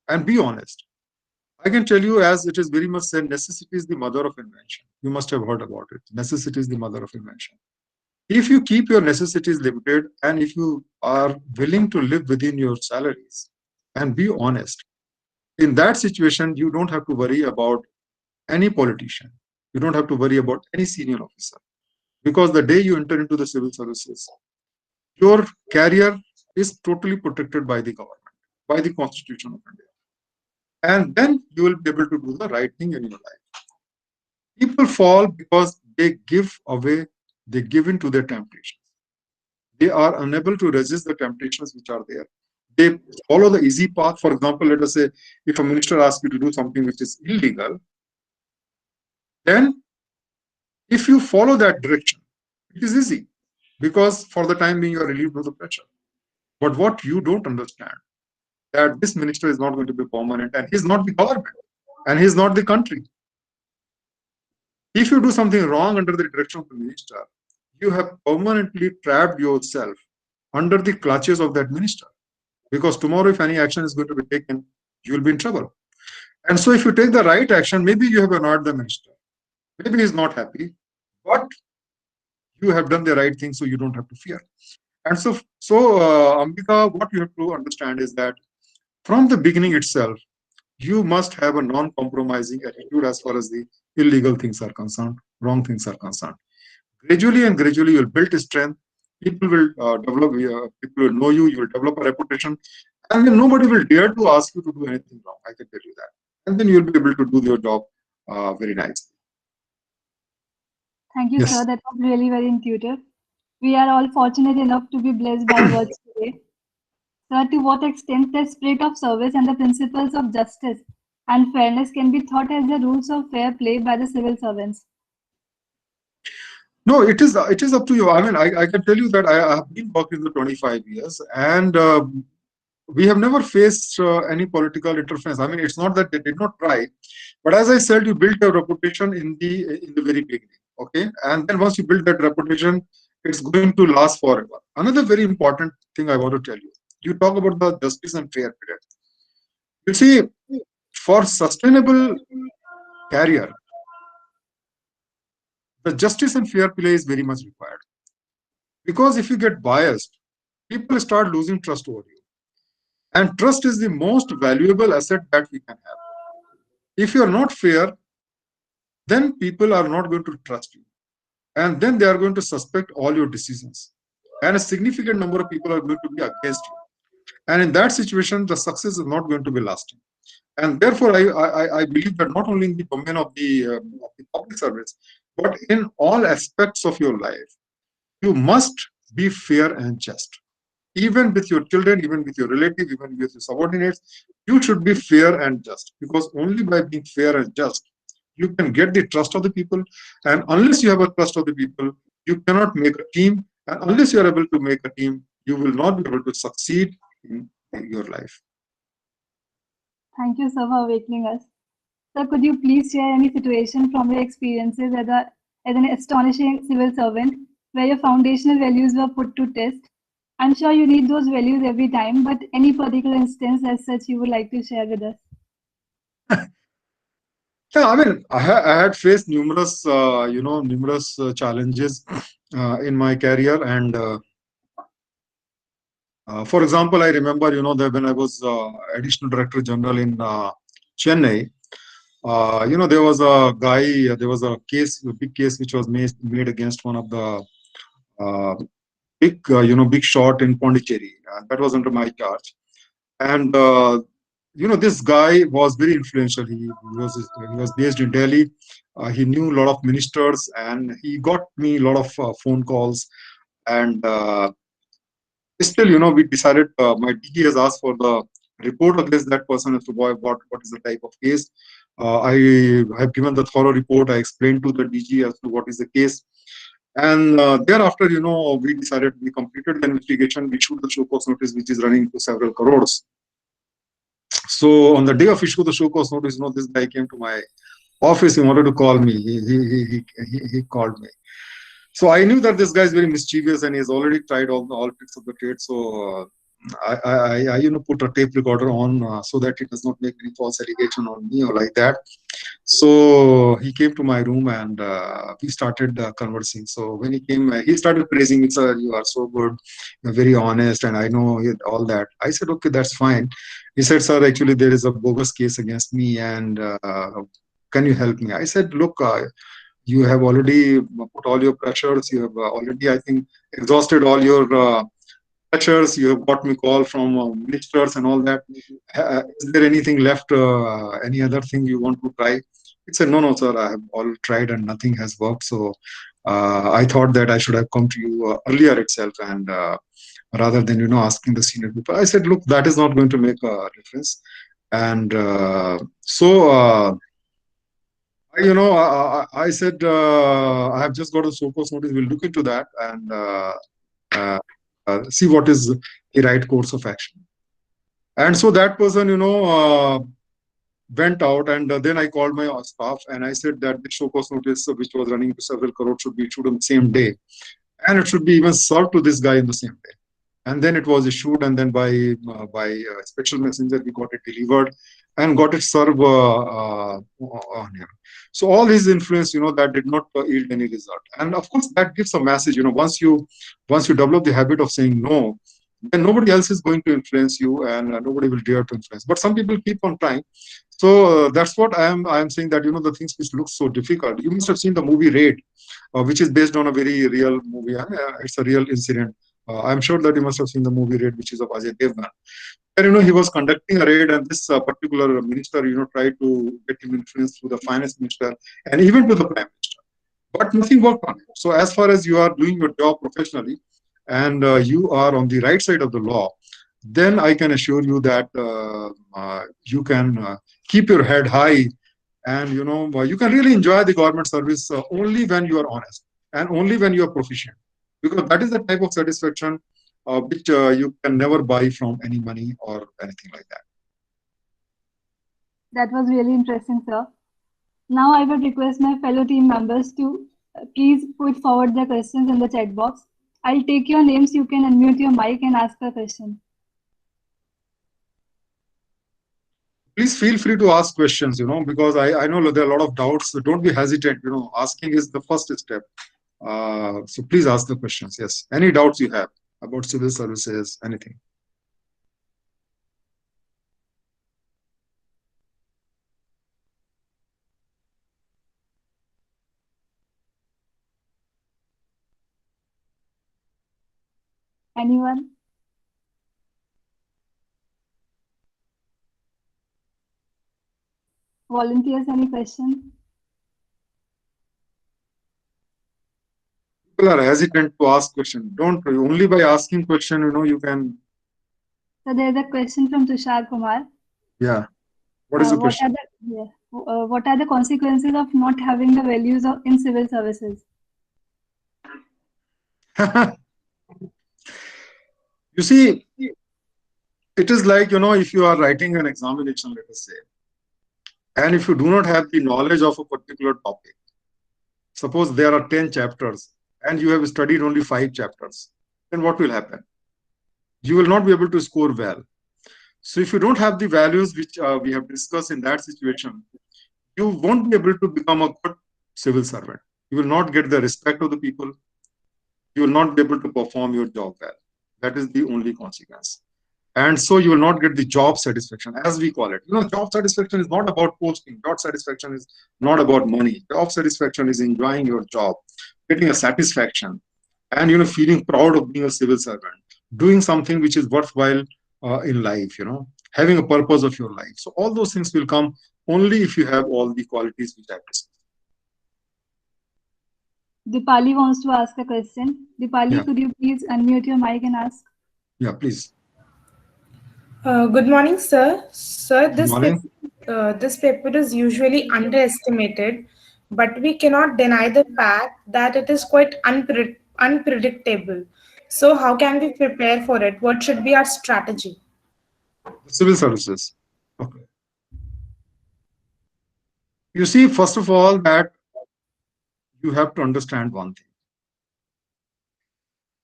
and be honest. I can tell you, as it is very much said, necessity is the mother of invention. You must have heard about it. Necessity is the mother of invention. If you keep your necessities limited, and if you are willing to live within your salaries and be honest, in that situation, you don't have to worry about any politician. You don't have to worry about any senior officer. Because the day you enter into the civil services, your career is totally protected by the government, by the Constitution of India. And then you will be able to do the right thing in your life. People fall because they give away, they give in to their temptations. They are unable to resist the temptations which are there. They follow the easy path. For example, let us say if a minister asks you to do something which is illegal, then if you follow that direction, it is easy, because for the time being you are relieved of the pressure. But what you don't understand, that this minister is not going to be permanent, and he's not the government, and he's not the country. If you do something wrong under the direction of the minister, you have permanently trapped yourself under the clutches of that minister. Because tomorrow, if any action is going to be taken, you will be in trouble. And so if you take the right action, maybe you have annoyed the minister. Maybe he's not happy, but you have done the right thing, so you don't have to fear. And so Ambika, what you have to understand is that from the beginning itself, you must have a non-compromising attitude as far as the illegal things are concerned, wrong things are concerned. Gradually and gradually, you'll build strength. People will develop, people will know you, you will develop a reputation, and then nobody will dare to ask you to do anything wrong. I can tell you that. And then you'll be able to do your job very nicely. Thank you, sir. That was really very intuitive. We are all fortunate enough to be blessed by words today. Sir, to what extent the spirit of service and the principles of justice and fairness can be taught as the rules of fair play by the civil servants? No, it is up to you. I mean, I can tell you that I have been working for 25 years, and we have never faced any political interference. I mean, it's not that they did not try, but as I said, you build your reputation in the very beginning, okay? And then once you build that reputation, it's going to last forever. Another very important thing I want to tell you, you talk about the justice and fair play. You see, for sustainable career, the justice and fair play is very much required. Because if you get biased, people start losing trust over you. And trust is the most valuable asset that we can have. If you are not fair, then people are not going to trust you. And then they are going to suspect all your decisions. And a significant number of people are going to be against you. And in that situation, the success is not going to be lasting. And therefore, I believe that not only in the domain of the public service, but in all aspects of your life, you must be fair and just. Even with your children, even with your relatives, even with your subordinates, you should be fair and just. Because only by being fair and just, you can get the trust of the people. And unless you have a trust of the people, you cannot make a team. And unless you are able to make a team, you will not be able to succeed in your life. Thank you, sir, for awakening us. Sir, could you please share any situation from your experiences as an astonishing civil servant where your foundational values were put to test? I'm sure you need those values every time, but any particular instance as such you would like to share with us? Yeah, I mean, I had faced numerous, numerous challenges in my career, and for example, I remember, that when I was additional director general in Chennai, there was a guy, there was a big case which was made against one of the big shot in Pondicherry. That was under my charge. And, this guy was very influential. He was based in Delhi. He knew a lot of ministers, and he got me a lot of phone calls. And Still, we decided, my DG has asked for the report against that person as to what is the type of case. I have given the thorough report. I explained to the DG as to what is the case. And thereafter, we decided, we completed the investigation. We issued the show cause notice, which is running to several crores. So on the day of issue the show cause notice, this guy came to my office. He wanted to call me. He called me. So I knew that this guy is very mischievous and he's already tried all tricks of the trade. So I put a tape recorder on so that it does not make any false allegation on me or like that. So he came to my room and we started conversing. So when he came, he started praising me, sir, you are so good, you're very honest, and I know all that. I said, okay, that's fine. He said, sir, actually there is a bogus case against me, and can you help me? I said, look, you have already put all your pressures. You have already, I think, exhausted all your pressures. You have got me call from ministers and all that. Is there anything left? Any other thing you want to try? He said, no, sir, I have all tried and nothing has worked. So I thought that I should have come to you earlier itself, and rather than asking the senior people. I said, look, that is not going to make a difference. And I said, I have just got a show cause notice. We'll look into that and see what is the right course of action. And so that person, went out, and then I called my staff and I said that the show cause notice, which was running to several crores, should be issued on the same day, and it should be even served to this guy in the same day. And then it was issued, and then by special messenger we got it delivered and got it served on him. So all his influence, that did not yield any result. And of course, that gives a message. Once you develop the habit of saying no, then nobody else is going to influence you, and nobody will dare to influence. But some people keep on trying. So that's what I am saying, that the things which look so difficult. You must have seen the movie Raid, which is based on a very real movie. It's a real incident. I'm sure that you must have seen the movie Raid, which is of Ajay Devgan. Where, he was conducting a raid, and this particular minister, tried to get him influence through the finance minister and even to the prime minister. But nothing worked on it. So as far as you are doing your job professionally, and you are on the right side of the law, then I can assure you that you can keep your head high, and you can really enjoy the government service only when you are honest and only when you are proficient, because that is the type of satisfaction which you can never buy from any money or anything like that. That was really interesting, sir. Now I would request my fellow team members to please put forward their questions in the chat box. I'll take your names. You can unmute your mic and ask a question. Please feel free to ask questions, because I know there are a lot of doubts. So don't be hesitant. Asking is the first step. So please ask the questions. Yes, any doubts you have about civil services, anything. Anyone? Volunteers, any question? People are hesitant to ask question. Don't, only by asking question, you can. So there's a question from Tushar Kumar. Yeah. What is the question? What are the consequences of not having the values in civil services? You see, it is like, if you are writing an examination, let us say, and if you do not have the knowledge of a particular topic, suppose there are 10 chapters and you have studied only 5 chapters, then what will happen? You will not be able to score well. So if you don't have the values which we have discussed in that situation, you won't be able to become a good civil servant. You will not get the respect of the people. You will not be able to perform your job well. That is the only consequence. And so you will not get the job satisfaction, as we call it. Job satisfaction is not about posting. Job satisfaction is not about money. Job satisfaction is enjoying your job, getting a satisfaction, and feeling proud of being a civil servant, doing something which is worthwhile in life, having a purpose of your life. So all those things will come only if you have all the qualities which I have discussed. Dipali wants to ask a question. Dipali, Yeah. Could you please unmute your mic and ask? Yeah, please. Good morning, sir. Sir, Good morning. this paper is usually underestimated, but we cannot deny the fact that it is quite unpredictable. So, how can we prepare for it? What should be our strategy? The civil services. Okay. You see, first of all, that you have to understand one thing,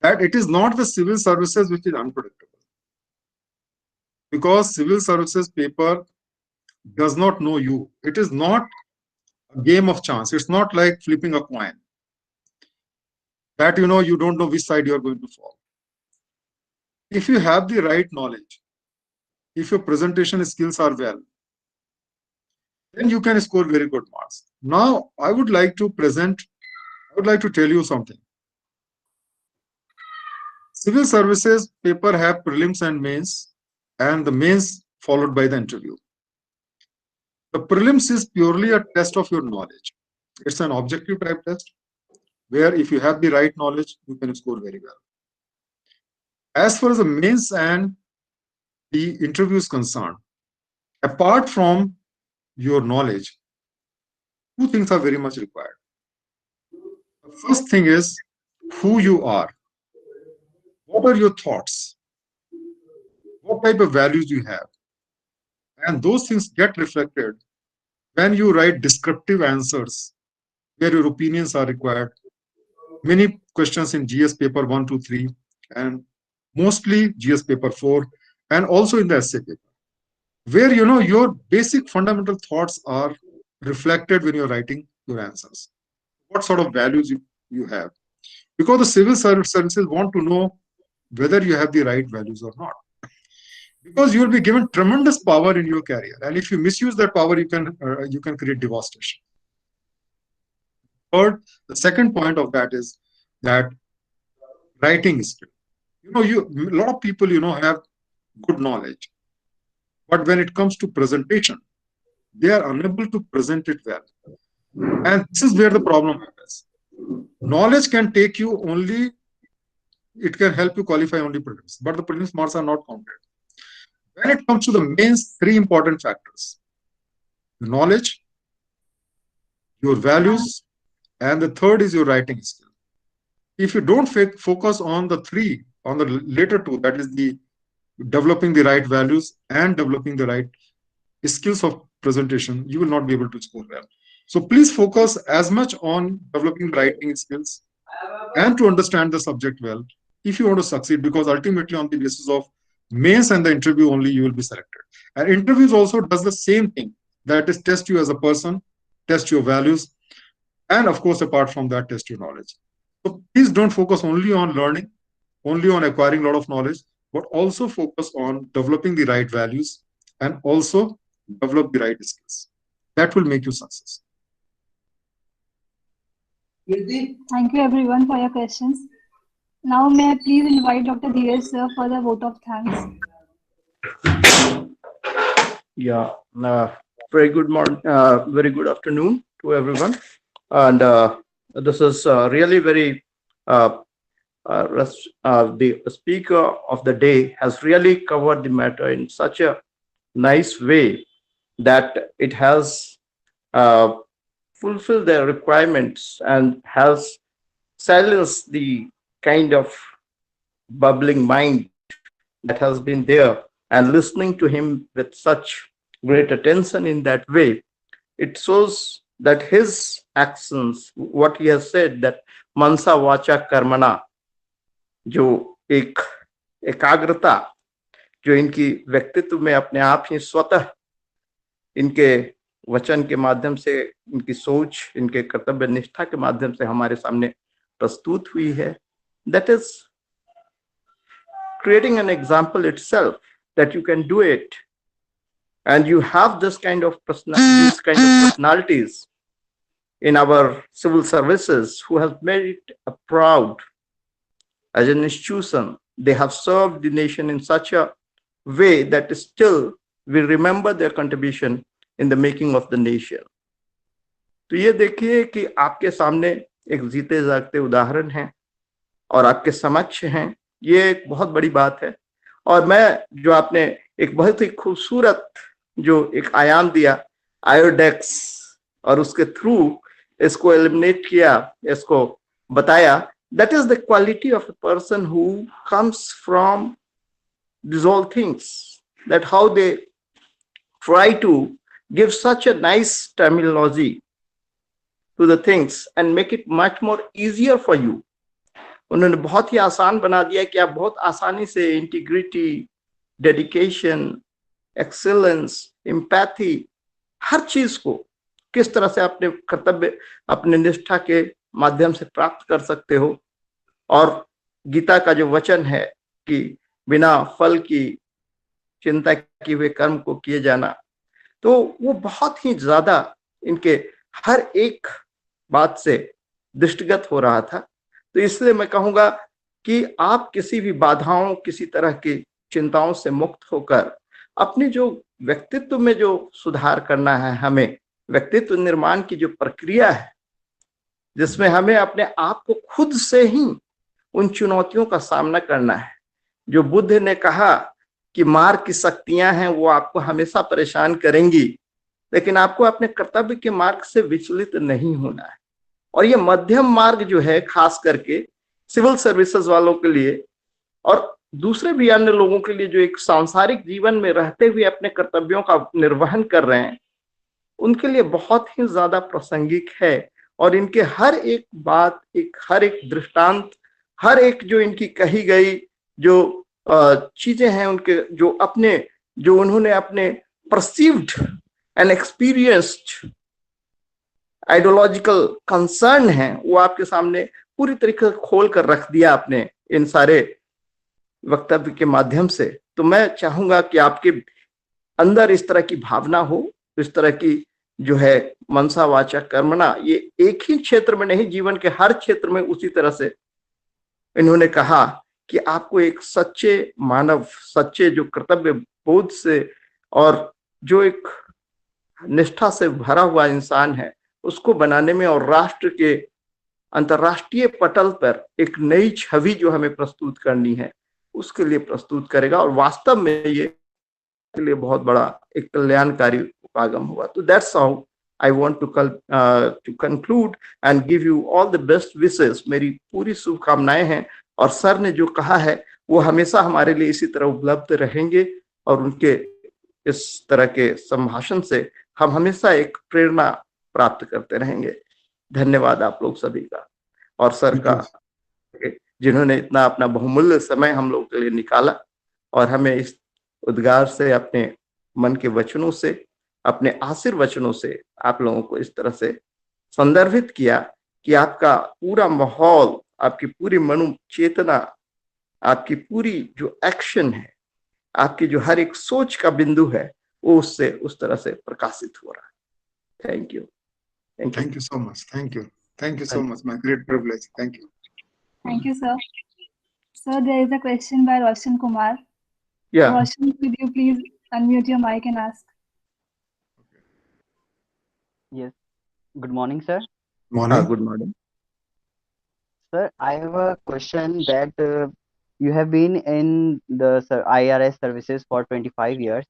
that it is not the civil services which is unpredictable, because civil services paper does not know you. It is not a game of chance. It's not like flipping a coin that you don't know which side you're going to fall. If you have the right knowledge, if your presentation skills are well, then you can score very good marks. Now, I would like to tell you something. Civil services paper have prelims and mains, and the mains followed by the interview. The prelims is purely a test of your knowledge. It's an objective type test where if you have the right knowledge, you can score very well. As far as the mains and the interview is concerned, apart from your knowledge, two things are very much required. The first thing is who you are. What are your thoughts? What type of values you have? And those things get reflected when you write descriptive answers where your opinions are required. Many questions in GS paper 1, 2, 3, and mostly GS paper 4, and also in the essay paper, where your basic fundamental thoughts are reflected when you're writing your answers. What sort of values you have. Because the civil services want to know whether you have the right values or not. Because you will be given tremendous power in your career, and if you misuse that power, you can create devastation. Third, the second point of that is that writing skill. A lot of people have good knowledge, but when it comes to presentation, they are unable to present it well, and this is where the problem happens. Knowledge can take you only, it can help you qualify only prelims, but the prelims marks are not counted. When it comes to the mains, three important factors: your knowledge, your values, and the third is your writing skill. If you don't focus on the three, on the later two, that is the developing the right values and developing the right skills of presentation, you will not be able to score well. So please focus as much on developing writing skills and to understand the subject well if you want to succeed, because ultimately on the basis of mains and the interview only you will be selected. And interviews also does the same thing, that is test you as a person, test your values, and of course apart from that test your knowledge. So please don't focus only on learning, only on acquiring a lot of knowledge, but also focus on developing the right values and also develop the right skills. That will make you success. Thank you everyone for your questions. Now may I please invite Dr. Dheeraj sir for the vote of thanks. Yeah, very good morning, very good afternoon to everyone. And this is really very, the speaker of the day has really covered the matter in such a nice way that it has fulfilled their requirements and has silenced the kind of bubbling mind that has been there. And listening to him with such great attention in that way, it shows that his actions, what he has said, that mansa vacha karmana, जो एक एकाग्रता जो इनकी व्यक्तित्व में अपने आप ही स्वतः इनके वचन के माध्यम से, इनकी सोच, इनके कर्तव्य निष्ठा के माध्यम से हमारे सामने प्रस्तुत हुई है, that is creating an example itself that you can do it. And you have this kind of personalities in our civil services who have made it a proud as an institution. They have served the nation in such a way that still we remember their contribution in the making of the nation. तो ये देखिए कि आपके सामने एक जीते जागते उदाहरण हैं और आपके समक्ष हैं. ये एक बहुत बड़ी बात है और मैं जो आपने एक बहुत ही खूबसूरत जो एक आयाम दिया आयोडेक्स और उसके थ्रू इसको एलिमिनेट किया, इसको बताया, that is the quality of a person who comes from these all things, that how they try to give such a nice terminology to the things and make it much more easier for you. उन्होंने बहुत ही आसान बना दिया कि आप बहुत आसानी से इंटीग्रिटी, डेडिकेशन, एक्सेलेंस, एम्पैथी, हर चीज को किस तरह से अपने कर्तव्य, अपने निष्ठा के माध्यम से प्राप्त कर सकते हो। और गीता का जो वचन है कि बिना फल की चिंता किए हुए कर्म को किए जाना, तो वो बहुत ही ज्यादा इनके हर एक बात से दृष्टिगत हो रहा था। तो इसलिए मैं कहूंगा कि आप किसी भी बाधाओं, किसी तरह की चिंताओं से मुक्त होकर अपने जो व्यक्तित्व में जो सुधार करना है, हमें व्यक्तित्व निर्माण की जो प्रक्रिया है, जिसमें हमें अपने आप को खुद से ही उन चुनौतियों का सामना करना है। जो बुद्ध ने कहा कि मार्ग की शक्तियां हैं वो आपको हमेशा परेशान करेंगी, लेकिन आपको अपने कर्तव्य के मार्ग से विचलित नहीं होना है। और ये मध्यम मार्ग जो है, खास करके सिविल सर्विसेज वालों के लिए और दूसरे भी अन्य लोगों के लिए जो एक सांसारिक जीवन में रहते हुए अपने कर्तव्यों का निर्वहन कर रहे हैं, उनके लिए बहुत ही ज्यादा प्रासंगिक है। और इनके हर एक बात, हर एक दृष्टांत, हर एक जो इनकी कही गई जो चीजें हैं, उनके जो उन्होंने अपने perceived and experienced ideological concern है, वो आपके सामने पूरी तरीके से खोल कर रख दिया आपने इन सारे वक्तव्य के माध्यम से। तो मैं चाहूंगा कि आपके अंदर इस तरह की भावना हो, इस तरह की जो है मनसा वाचा कर्मणा, ये एक ही क्षेत्र में नहीं, जीवन के हर क्षेत्र में उसी तरह से इन्होंने कहा कि आपको एक सच्चे मानव, सच्चे जो कर्तव्य बोध से और जो एक निष्ठा से भरा हुआ इंसान है, उसको बनाने में और राष्ट्र के अंतर्राष्ट्रीय पटल पर एक नई छवि जो हमें प्रस्तुत करनी है, उसके लिए प्रस्तुत करेगा। और वास्तव में ये के लिए बहुत बड़ा एक कल्याणकारी उपागम हुआ। तो that's how I want to conclude and give you all the best wishes. मेरी पूरी शुभकामनाएं हैं, और सर ने जो कहा है वो हमेशा हमारे लिए इसी तरह उपलब्ध रहेंगे, और उनके इस तरह के संभाषण से हम हमेशा एक प्रेरणा प्राप्त करते रहेंगे। धन्यवाद आप लोग सभी का, और सर का, जिन्होंने इतना अपना बहुमूल्य समय हम लोग के लिए निकाला और हमें इस उद्गार से, अपने मन के वचनों से, अपने आशीर्वचनों से आप लोगों को इस तरह से संदर्भित किया कि आपका पूरा माहौल, आपकी पूरी मनो चेतना, आपकी पूरी जो एक्शन है, आपकी जो हर एक सोच का बिंदु है, वो उससे उस तरह से प्रकाशित हो रहा है। Thank you, thank you so much, thank you so much, my great privilege, thank you. Thank you, sir. Sir, there is a question by Roshan Kumar. Yeah. Roshan, could you please unmute your mic and ask? Yes. Good morning, sir. Morning. Good morning. Sir, I have a question that you have been in the IRS services for 25 years.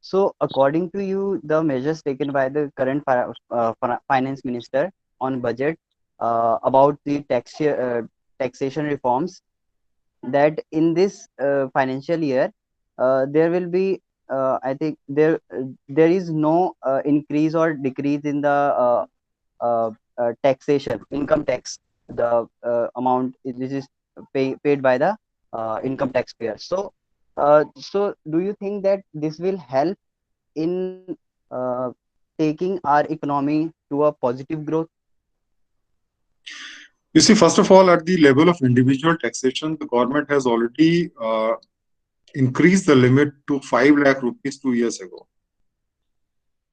So, according to you, the measures taken by the current finance minister on budget about the taxation reforms, that in this financial year there will be I think there is no increase or decrease in the taxation, income tax, the amount which is paid by the income taxpayer. So do you think that this will help in taking our economy to a positive growth? You see, first of all, at the level of individual taxation, the government has already increased the limit to 5 lakh rupees 2 years ago.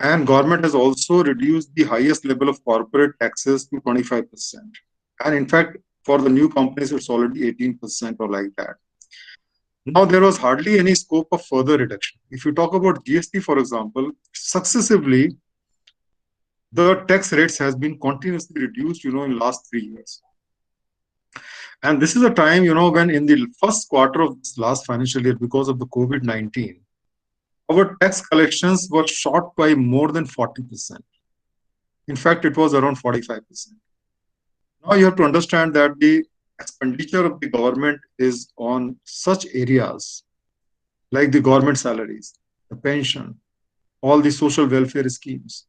And government has also reduced the highest level of corporate taxes to 25%. And in fact, for the new companies, it's already 18% or like that. Now, there was hardly any scope of further reduction. If you talk about GST, for example, successively, the tax rates has been continuously reduced, in last 3 years. And this is a time, when in the first quarter of this last financial year, because of the COVID-19, our tax collections were short by more than 40%. In fact, it was around 45%. Now you have to understand that the expenditure of the government is on such areas like the government salaries, the pension, all the social welfare schemes,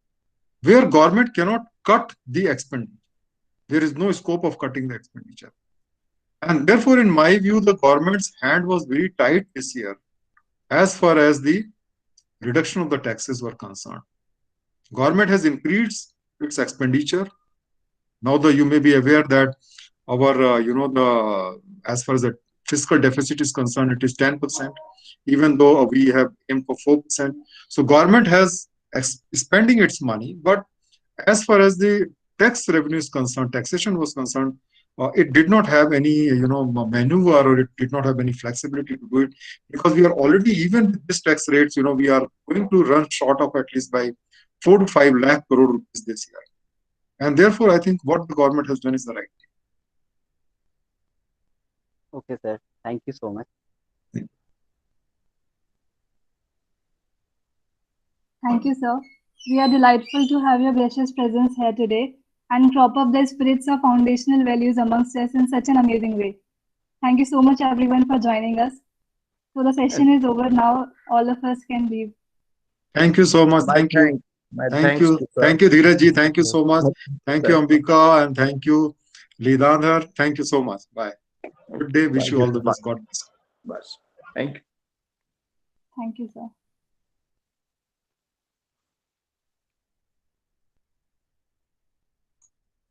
where government cannot cut the expenditure. There is no scope of cutting the expenditure. And therefore, in my view, the government's hand was very tight this year as far as the reduction of the taxes were concerned. Government has increased its expenditure. Now, you may be aware that our, as far as the fiscal deficit is concerned, it is 10%, even though we have aimed for 4%. So government has spending its money, but as far as the tax revenue is concerned, taxation was concerned, it did not have any, maneuver, or it did not have any flexibility to do it, because we are already, even with this tax rates, we are going to run short of at least by 4 to 5 lakh crore rupees this year. And therefore, I think what the government has done is the right thing. Okay, sir. Thank you so much. Thank you, sir. We are delightful to have your gracious presence here today and crop up the spirits of foundational values amongst us in such an amazing way. Thank you so much, everyone, for joining us. So the session is over now. All of us can leave. Thank you so much. Thank you. Thank you. Thank you, Dheeraj ji. Thank you so much. Thank you, Ambika, and thank you, Lidandhar. Thank you so much. Bye. Good day. Wish you all the best. God bless. Thank you. Thank you, sir.